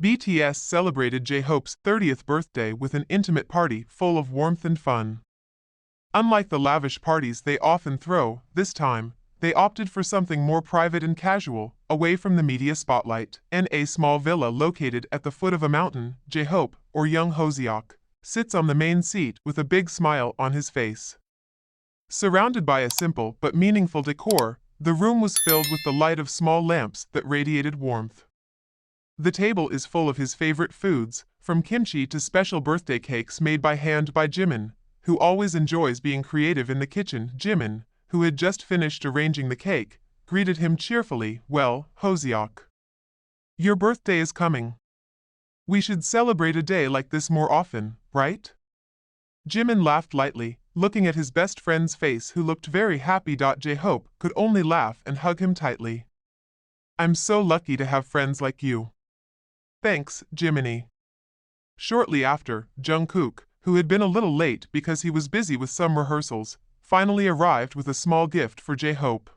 BTS celebrated J-Hope's 30th birthday with an intimate party full of warmth and fun. Unlike the lavish parties they often throw, this time, they opted for something more private and casual, away from the media spotlight. In a small villa located at the foot of a mountain, J-Hope, or Young Hoseok, sits on the main seat with a big smile on his face. Surrounded by a simple but meaningful decor, the room was filled with the light of small lamps that radiated warmth. The table is full of his favorite foods, from kimchi to special birthday cakes made by hand by Jimin, who always enjoys being creative in the kitchen. Jimin, who had just finished arranging the cake, greeted him cheerfully. "Well, Hoseok, your birthday is coming. We should celebrate a day like this more often, right?" Jimin laughed lightly, looking at his best friend's face who looked very happy. J-Hope could only laugh and hug him tightly. "I'm so lucky to have friends like you." "Thanks, Jiminy." Shortly after, Jungkook, who had been a little late because he was busy with some rehearsals, finally arrived with a small gift for J-Hope.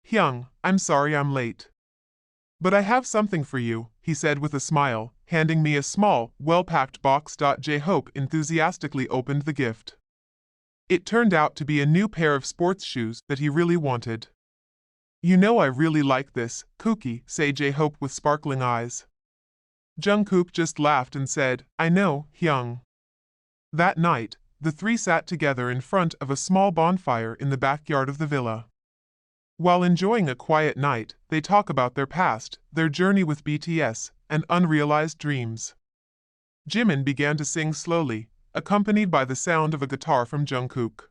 "Hyung, I'm sorry I'm late. But I have something for you," he said with a smile, handing me a small, well-packed box. J-Hope enthusiastically opened the gift. It turned out to be a new pair of sports shoes that he really wanted. "You know I really like this, Kooky," said J-Hope with sparkling eyes. Jungkook just laughed and said, "I know, Hyung." That night, the three sat together in front of a small bonfire in the backyard of the villa. While enjoying a quiet night, they talk about their past, their journey with BTS, and unrealized dreams. Jimin began to sing slowly, accompanied by the sound of a guitar from Jungkook.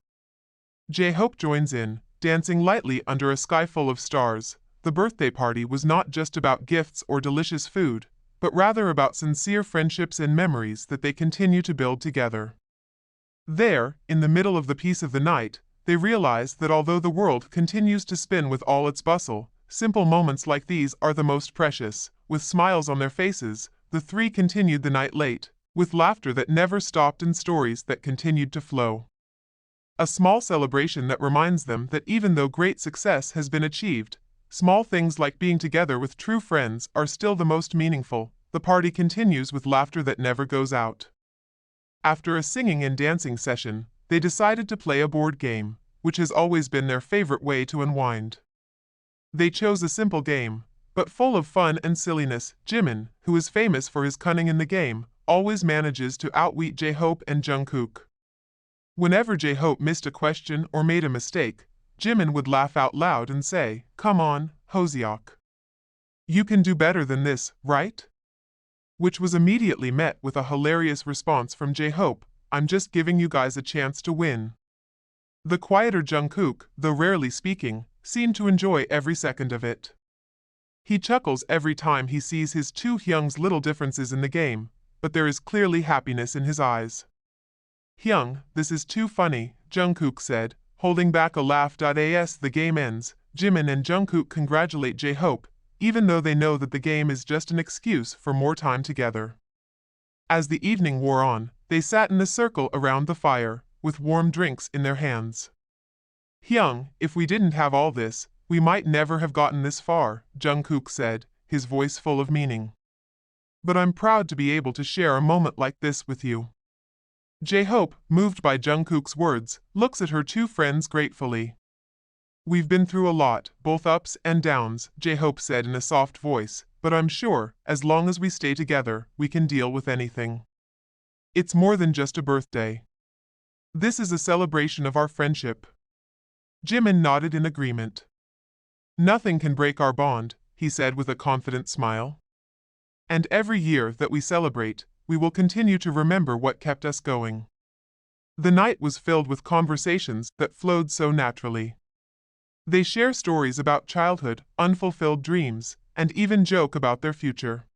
J-Hope joins in, dancing lightly under a sky full of stars. The birthday party was not just about gifts or delicious food, but rather about sincere friendships and memories that they continue to build together. There, in the middle of the peace of the night, they realize that although the world continues to spin with all its bustle, simple moments like these are the most precious. With smiles on their faces, the three continued the night late, with laughter that never stopped and stories that continued to flow. A small celebration that reminds them that even though great success has been achieved, small things like being together with true friends are still the most meaningful. The party continues with laughter that never goes out. After a singing and dancing session, they decided to play a board game, which has always been their favorite way to unwind. They chose a simple game, but full of fun and silliness. Jimin, who is famous for his cunning in the game, always manages to outwit J-Hope and Jungkook. Whenever J-Hope missed a question or made a mistake, Jimin would laugh out loud and say, "Come on, Hoseok. You can do better than this, right?" Which was immediately met with a hilarious response from J-Hope, "I'm just giving you guys a chance to win." The quieter Jungkook, though rarely speaking, seemed to enjoy every second of it. He chuckles every time he sees his two Hyung's little differences in the game, but there is clearly happiness in his eyes. "Hyung, this is too funny," Jungkook said, holding back a laugh. As the game ends, Jimin and Jungkook congratulate J-Hope, even though they know that the game is just an excuse for more time together. As the evening wore on, they sat in a circle around the fire, with warm drinks in their hands. "Hyung, if we didn't have all this, we might never have gotten this far," Jungkook said, his voice full of meaning. "But I'm proud to be able to share a moment like this with you." J-Hope, moved by Jungkook's words, looks at her two friends gratefully. "We've been through a lot, both ups and downs," J-Hope said in a soft voice, "but I'm sure, as long as we stay together, we can deal with anything. It's more than just a birthday. This is a celebration of our friendship." Jimin nodded in agreement. "Nothing can break our bond," he said with a confident smile. "And every year that we celebrate, we will continue to remember what kept us going." The night was filled with conversations that flowed so naturally. They share stories about childhood, unfulfilled dreams, and even joke about their future.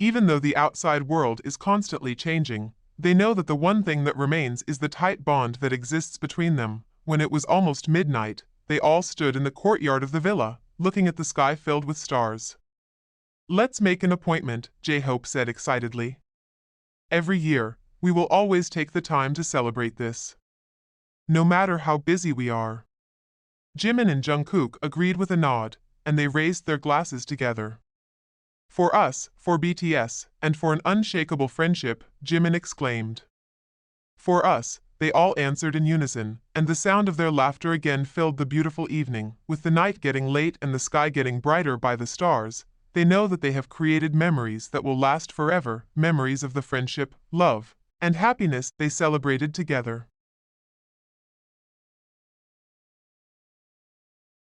Even though the outside world is constantly changing, they know that the one thing that remains is the tight bond that exists between them. When it was almost midnight, they all stood in the courtyard of the villa, looking at the sky filled with stars. "Let's make an appointment," J-Hope said excitedly. "Every year, we will always take the time to celebrate this. No matter how busy we are." Jimin and Jungkook agreed with a nod, and they raised their glasses together. For us, for BTS, and for an unshakable friendship, Jimin exclaimed. For us, they all answered in unison, and the sound of their laughter again filled the beautiful evening. With the night getting late and the sky getting brighter by the stars, they know that they have created memories that will last forever, memories of the friendship, love, and happiness they celebrated together.